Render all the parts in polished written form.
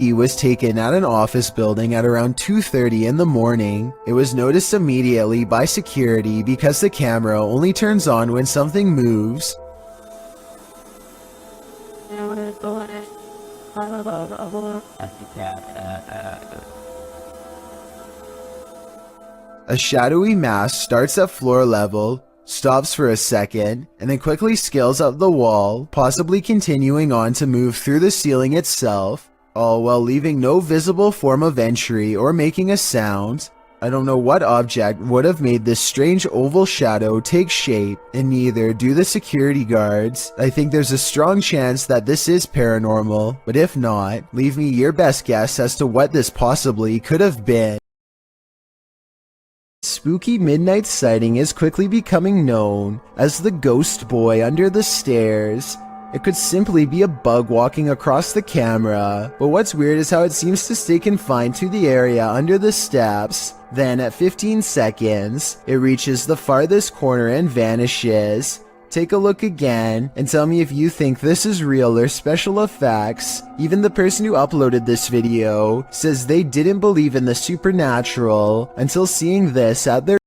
He was taken at an office building at around 2:30 in the morning. It was noticed immediately by security because the camera only turns on when something moves. A shadowy mass starts at floor level, stops for a second, and then quickly scales up the wall, possibly continuing on to move through the ceiling itself, all while leaving no visible form of entry or making a sound. I don't know what object would have made this strange oval shadow take shape, and neither do the security guards. I think there's a strong chance that this is paranormal, but if not, leave me your best guess as to what this possibly could have been. Spooky midnight sighting is quickly becoming known as the ghost boy under the stairs. It could simply be a bug walking across the camera, but what's weird is how it seems to stay confined to the area under the steps. Then at 15 seconds, it reaches the farthest corner and vanishes. Take a look again and tell me if you think this is real or special effects. Even the person who uploaded this video says they didn't believe in the supernatural until seeing this at their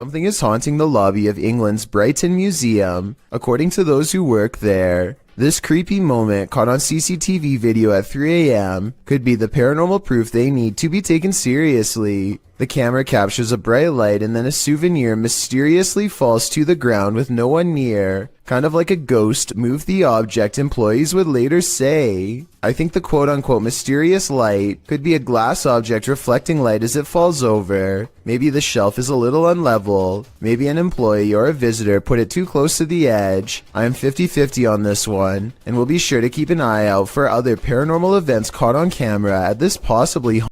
Something is haunting the lobby of England's Brighton Museum, according to those who work there. This creepy moment caught on CCTV video at 3 AM could be the paranormal proof they need to be taken seriously. The camera captures a bright light and then a souvenir mysteriously falls to the ground with no one near. Kind of like a ghost moved the object, employees would later say. I think the quote-unquote mysterious light could be a glass object reflecting light as it falls over. Maybe the shelf is a little unlevel. Maybe an employee or a visitor put it too close to the edge. I am 50-50 on this one, and we'll be sure to keep an eye out for other paranormal events caught on camera at this possibly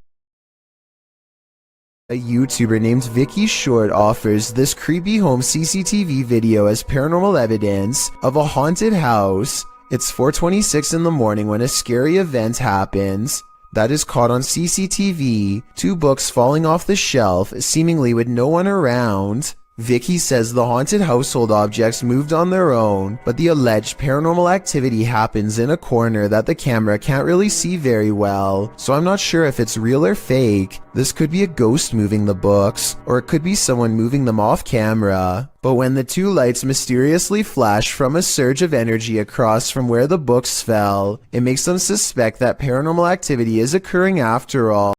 A YouTuber named Vicky Short offers this creepy home CCTV video as paranormal evidence of a haunted house. It's 4:26 in the morning when a scary event happens that is caught on CCTV, 2 books falling off the shelf, seemingly with no one around. Vicky says the haunted household objects moved on their own, but the alleged paranormal activity happens in a corner that the camera can't really see very well, so I'm not sure if it's real or fake. This could be a ghost moving the books, or it could be someone moving them off camera. But when the 2 lights mysteriously flash from a surge of energy across from where the books fell, it makes them suspect that paranormal activity is occurring after all.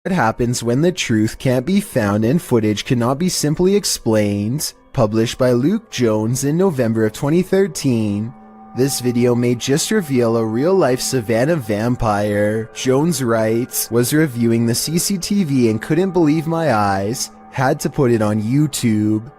What happens when the truth can't be found and footage cannot be simply explained? Published by Luke Jones in November of 2013. This video may just reveal a real-life Savannah vampire. Jones writes, was reviewing the CCTV and couldn't believe my eyes. Had to put it on YouTube.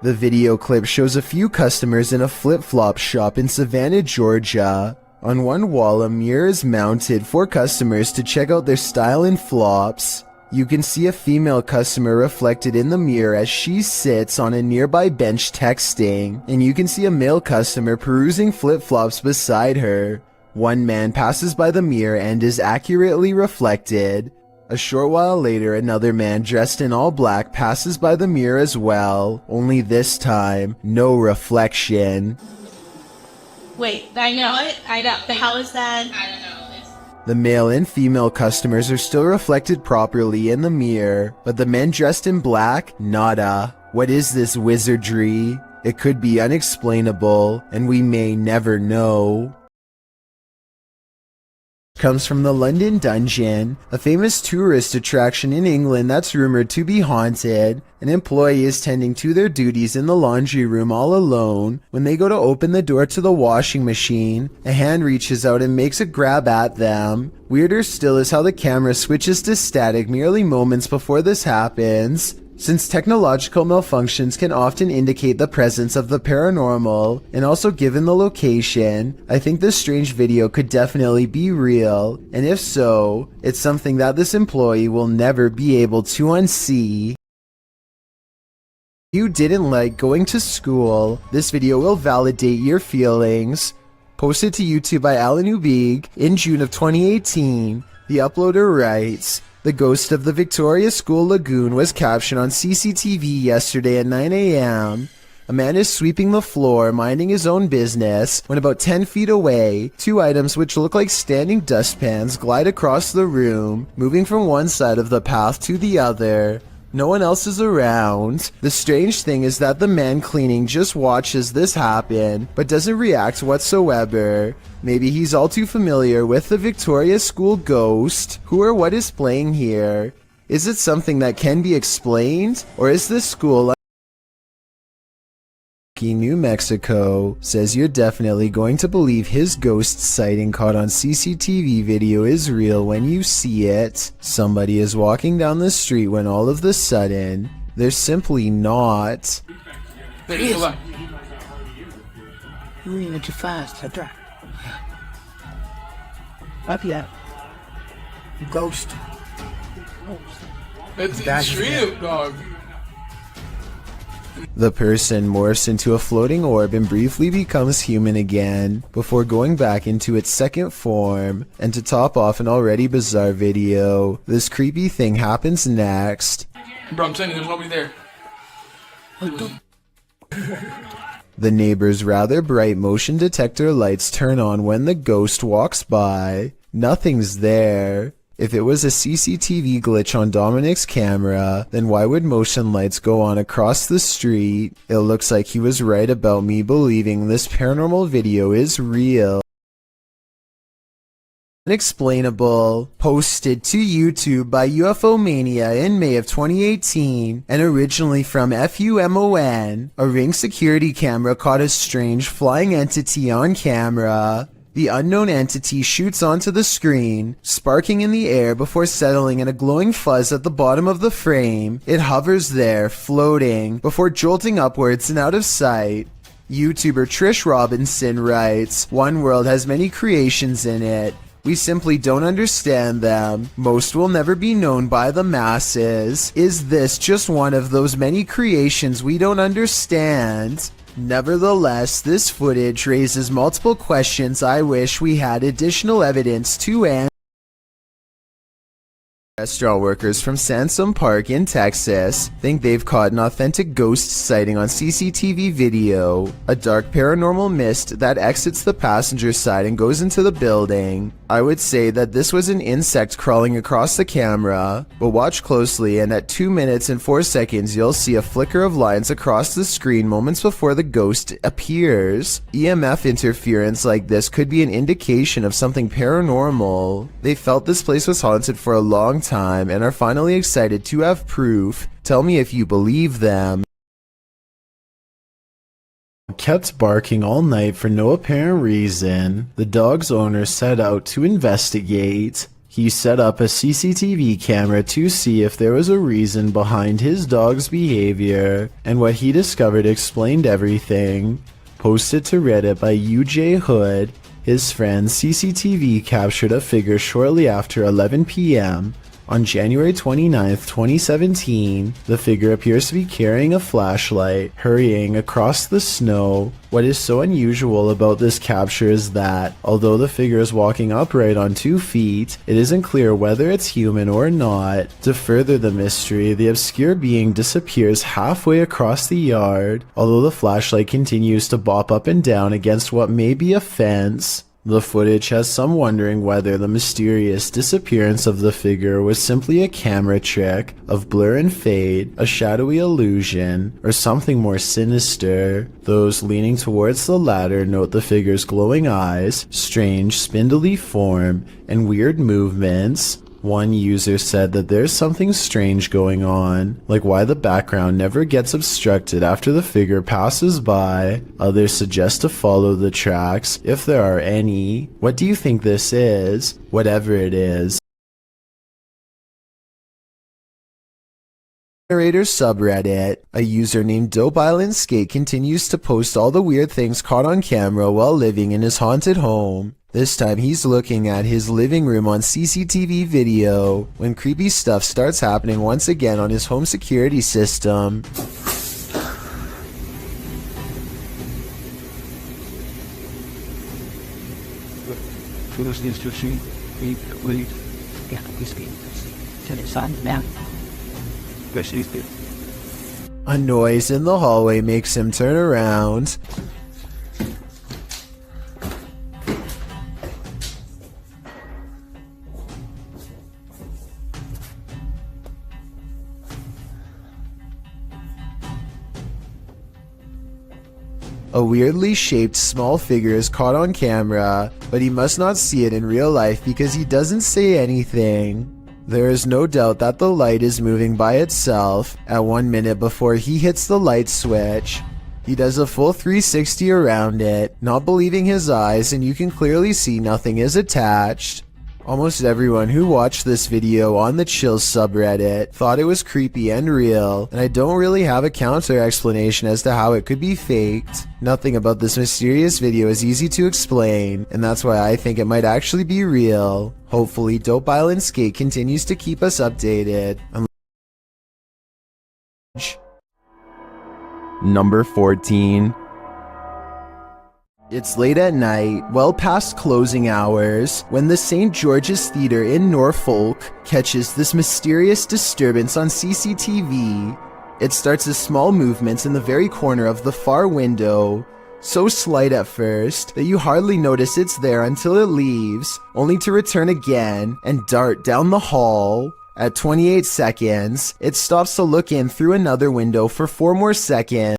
The video clip shows a few customers in a flip-flop shop in Savannah, Georgia. On one wall, a mirror is mounted for customers to check out their style in flops. You can see a female customer reflected in the mirror as she sits on a nearby bench texting, and you can see a male customer perusing flip-flops beside her. One man passes by the mirror and is accurately reflected. A short while later, another man dressed in all black passes by the mirror as well, only this time, no reflection. Wait, I know it. I don't. How is that? I don't know. The male and female customers are still reflected properly in the mirror, but the men dressed in black, nada. What is this wizardry? It could be unexplainable, and we may never know. Comes from the London Dungeon, a famous tourist attraction in England that's rumored to be haunted. An employee is tending to their duties in the laundry room all alone. When they go to open the door to the washing machine, a hand reaches out and makes a grab at them. Weirder still is how the camera switches to static merely moments before this happens. Since technological malfunctions can often indicate the presence of the paranormal, and also given the location, I think this strange video could definitely be real, and if so, it's something that this employee will never be able to unsee. If you didn't like going to school, this video will validate your feelings. Posted to YouTube by Alan Ubig in June of 2018, the uploader writes, the ghost of the Victoria School Lagoon was captured on CCTV yesterday at 9 AM. A man is sweeping the floor, minding his own business, when about 10 feet away, two items which look like standing dustpans glide across the room, moving from one side of the path to the other. No one else is around. The strange thing is that the man cleaning just watches this happen, but doesn't react whatsoever. Maybe he's all too familiar with the Victoria School ghost. Who or what is playing here? Is it something that can be explained? Or is this school New Mexico says you're definitely going to believe his ghost sighting caught on CCTV video is real when you see it. Somebody is walking down the street when all of the sudden, they're simply not. There he is. You're moving too fast. Up yet. Ghost. It's extreme, dog. The person morphs into a floating orb and briefly becomes human again, before going back into its second form. And to top off an already bizarre video, this creepy thing happens next. Bro, I'm saying there's nobody there. The neighbor's rather bright motion detector lights turn on when the ghost walks by. Nothing's there. If it was a CCTV glitch on Dominic's camera, then why would motion lights go on across the street? It looks like he was right about me believing this paranormal video is real. Unexplainable, posted to YouTube by UFO Mania in May of 2018, and originally from FUMON, a Ring security camera caught a strange flying entity on camera. The unknown entity shoots onto the screen, sparking in the air before settling in a glowing fuzz at the bottom of the frame. It hovers there, floating, before jolting upwards and out of sight. YouTuber Trish Robinson writes, "One world has many creations in it. We simply don't understand them. Most will never be known by the masses. Is this just one of those many creations we don't understand?" Nevertheless, this footage raises multiple questions I wish we had additional evidence to answer. Restaurant workers from Sansom Park in Texas think they've caught an authentic ghost sighting on CCTV video. A dark paranormal mist that exits the passenger side and goes into the building. I would say that this was an insect crawling across the camera, but watch closely and at 2 minutes and 4 seconds you'll see a flicker of lines across the screen moments before the ghost appears. EMF interference like this could be an indication of something paranormal. They felt this place was haunted for a long time and are finally excited to have proof. Tell me if you believe them. Kept barking all night for no apparent reason. The dog's owner set out to investigate. He set up a CCTV camera to see if there was a reason behind his dog's behavior, and what he discovered explained everything. Posted to Reddit by UJ Hood, his friend's CCTV captured a figure shortly after 11 p.m. On January 29th, 2017, the figure appears to be carrying a flashlight, hurrying across the snow. What is so unusual about this capture is that, although the figure is walking upright on 2 feet, it isn't clear whether it's human or not. To further the mystery, the obscure being disappears halfway across the yard, although the flashlight continues to bop up and down against what may be a fence. The footage has some wondering whether the mysterious disappearance of the figure was simply a camera trick of blur and fade, a shadowy illusion, or something more sinister. Those leaning towards the latter note the figure's glowing eyes, strange spindly form, and weird movements. One user said that there's something strange going on, like why the background never gets obstructed after the figure passes by. Others suggest to follow the tracks, if there are any. What do you think this is? Whatever it is. Narrator subreddit. A user named DopeIslandSkate continues to post all the weird things caught on camera while living in his haunted home. This time he's looking at his living room on CCTV video when creepy stuff starts happening once again on his home security system. A noise in the hallway makes him turn around. A weirdly shaped small figure is caught on camera, but he must not see it in real life because he doesn't say anything. There is no doubt that the light is moving by itself at 1 minute before he hits the light switch. He does a full 360 around it, not believing his eyes, and you can clearly see nothing is attached. Almost everyone who watched this video on the Chills subreddit thought it was creepy and real, and I don't really have a counter explanation as to how it could be faked. Nothing about this mysterious video is easy to explain, and that's why I think it might actually be real. Hopefully, Dope Island Skate continues to keep us updated. Number 14. It's late at night, well past closing hours, when the St. George's Theatre in Norfolk catches this mysterious disturbance on CCTV. It starts as small movements in the very corner of the far window, so slight at first that you hardly notice it's there until it leaves, only to return again and dart down the hall. At 28 seconds, it stops to look in through another window for 4 more seconds.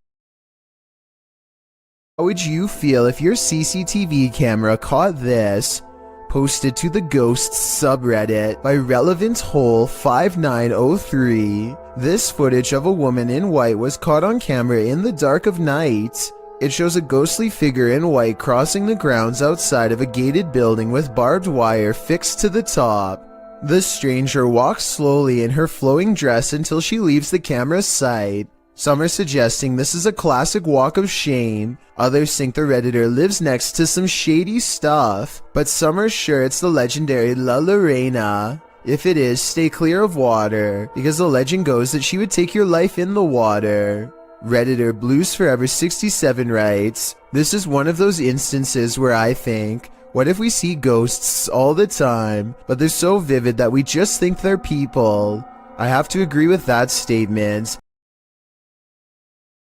How would you feel if your CCTV camera caught this? Posted to the Ghosts subreddit by Relevant Hole 5903. This footage of a woman in white was caught on camera in the dark of night. It shows a ghostly figure in white crossing the grounds outside of a gated building with barbed wire fixed to the top. The stranger walks slowly in her flowing dress until she leaves the camera's sight. Some are suggesting this is a classic walk of shame, others think the Redditor lives next to some shady stuff, but some are sure it's the legendary La Lorena. If it is, stay clear of water, because the legend goes that she would take your life in the water. Redditor Blues Forever 67 writes, "This is one of those instances where I think, what if we see ghosts all the time, but they're so vivid that we just think they're people?" I have to agree with that statement.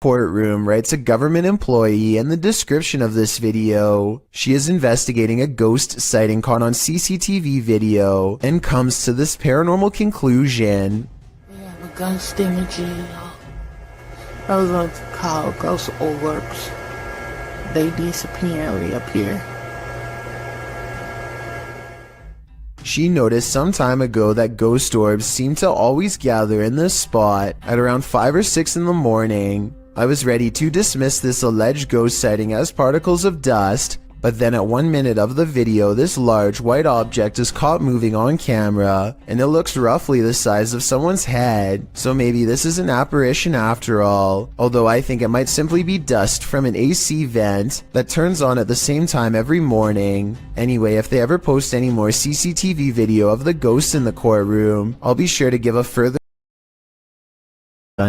Courtroom, writes a government employee in the description of this video. She is investigating a ghost sighting caught on CCTV video and comes to this paranormal conclusion. We have a ghost imaging. Those are called ghost orbs. They disappear and reappear. She noticed some time ago that ghost orbs seem to always gather in this spot at around 5 or 6 in the morning. I was ready to dismiss this alleged ghost sighting as particles of dust, but then at 1 minute of the video, this large white object is caught moving on camera, and it looks roughly the size of someone's head, so maybe this is an apparition after all, although I think it might simply be dust from an AC vent that turns on at the same time every morning. Anyway, if they ever post any more CCTV video of the ghosts in the courtroom, I'll be sure to give a further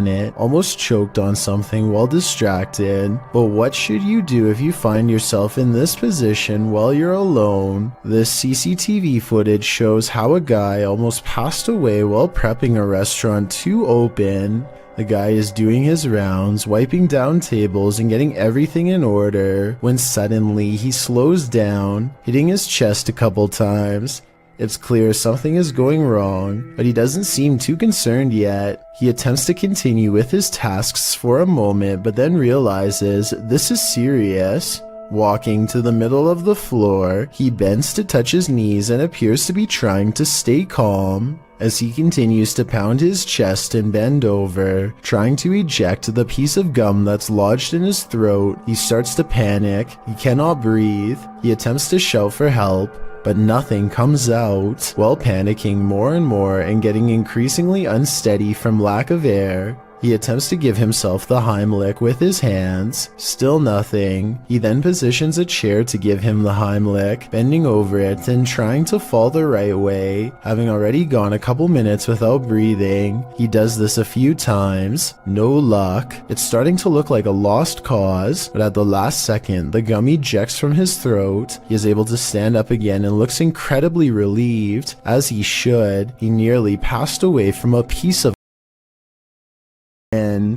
it. Almost choked on something while distracted. But what should you do if you find yourself in this position while you're alone? This CCTV footage shows how a guy almost passed away while prepping a restaurant to open. The guy is doing his rounds, wiping down tables and getting everything in order, when suddenly he slows down, hitting his chest a couple times. It's clear something is going wrong, but he doesn't seem too concerned yet. He attempts to continue with his tasks for a moment, but then realizes this is serious. Walking to the middle of the floor, he bends to touch his knees and appears to be trying to stay calm. As he continues to pound his chest and bend over, trying to eject the piece of gum that's lodged in his throat, he starts to panic. He cannot breathe. He attempts to shout for help, but nothing comes out. While panicking more and more and getting increasingly unsteady from lack of air, he attempts to give himself the Heimlich with his hands. Still nothing. He then positions a chair to give him the Heimlich, bending over it and trying to fall the right way. Having already gone a couple minutes without breathing, he does this a few times. No luck. It's starting to look like a lost cause, but at the last second, the gum ejects from his throat. He is able to stand up again and looks incredibly relieved, as he should. He nearly passed away from a piece of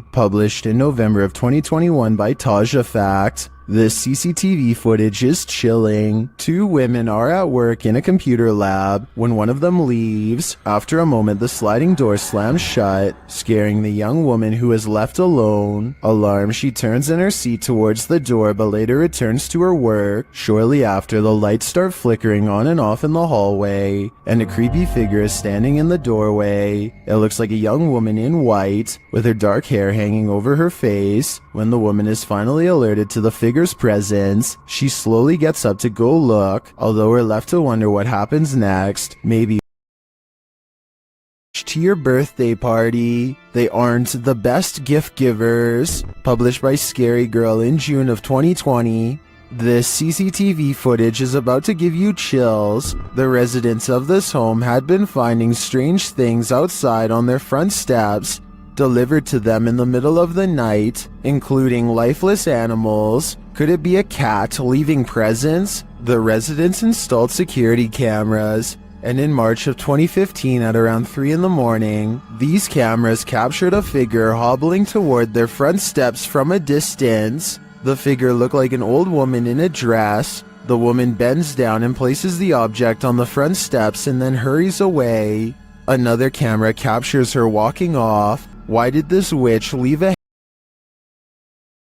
Broadway, published in November of 2021 by Taja Fact. This CCTV footage is chilling. Two women are at work in a computer lab when one of them leaves. After a moment, the sliding door slams shut, scaring the young woman who is left alone. Alarmed, she turns in her seat towards the door but later returns to her work. Shortly after, the lights start flickering on and off in the hallway, and a creepy figure is standing in the doorway. It looks like a young woman in white, with her dark hair hanging over her face. When the woman is finally alerted to the figure's presence, she slowly gets up to go look, although we're left to wonder what happens next. Maybe to your birthday party. They aren't the best gift givers. Published by Scary Girl in June of 2020. This CCTV footage is about to give you chills. The residents of this home had been finding strange things outside on their front steps, delivered to them in the middle of the night, including lifeless animals. Could it be a cat leaving presents? The residents installed security cameras, and in March of 2015 at around 3 in the morning, these cameras captured a figure hobbling toward their front steps from a distance. The figure looked like an old woman in a dress. The woman bends down and places the object on the front steps and then hurries away. Another camera captures her walking off. Why did this witch leave a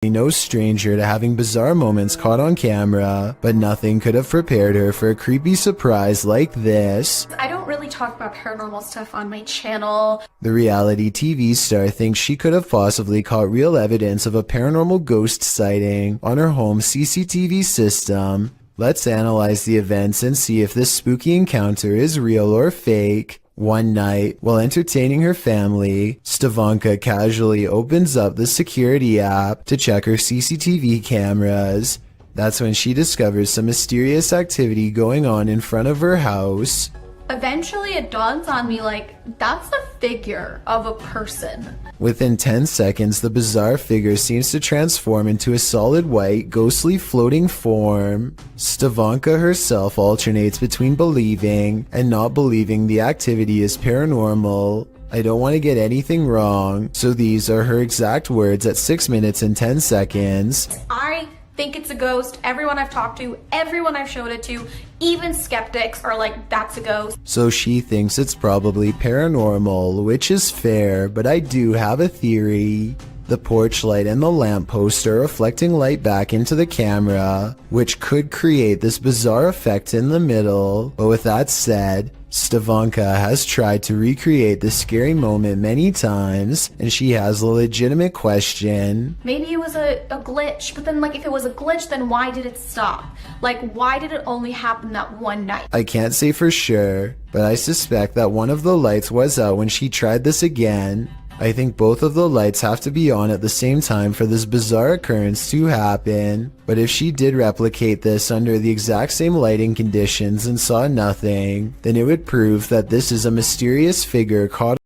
no stranger to having bizarre moments caught on camera, but nothing could have prepared her for a creepy surprise like this. I don't really talk about paranormal stuff on my channel. The reality TV star thinks she could have possibly caught real evidence of a paranormal ghost sighting on her home CCTV system. Let's analyze the events and see if this spooky encounter is real or fake. One night, while entertaining her family, Stavanka casually opens up the security app to check her CCTV cameras. That's when she discovers some mysterious activity going on in front of her house. Eventually it dawns on me, like, that's a figure of a person. Within 10 seconds, the bizarre figure seems to transform into a solid white, ghostly floating form. Stavanka herself alternates between believing and not believing the activity is paranormal. I don't want to get anything wrong, so these are her exact words at 6 minutes and 10 seconds. I think it's a ghost. Everyone I've talked to, everyone I've showed it to, even skeptics are like, that's a ghost. So she thinks it's probably paranormal, which is fair, but I do have a theory. The porch light and the lamppost are reflecting light back into the camera, which could create this bizarre effect in the middle. But with that said, Stavanka has tried to recreate this scary moment many times, and she has a legitimate question. Maybe it was a glitch, but then, like, if it was a glitch, then why did it stop? Like, why did it only happen that one night? I can't say for sure, but I suspect that one of the lights was out when she tried this again. I think both of the lights have to be on at the same time for this bizarre occurrence to happen. But if she did replicate this under the exact same lighting conditions and saw nothing, then it would prove that this is a mysterious figure caught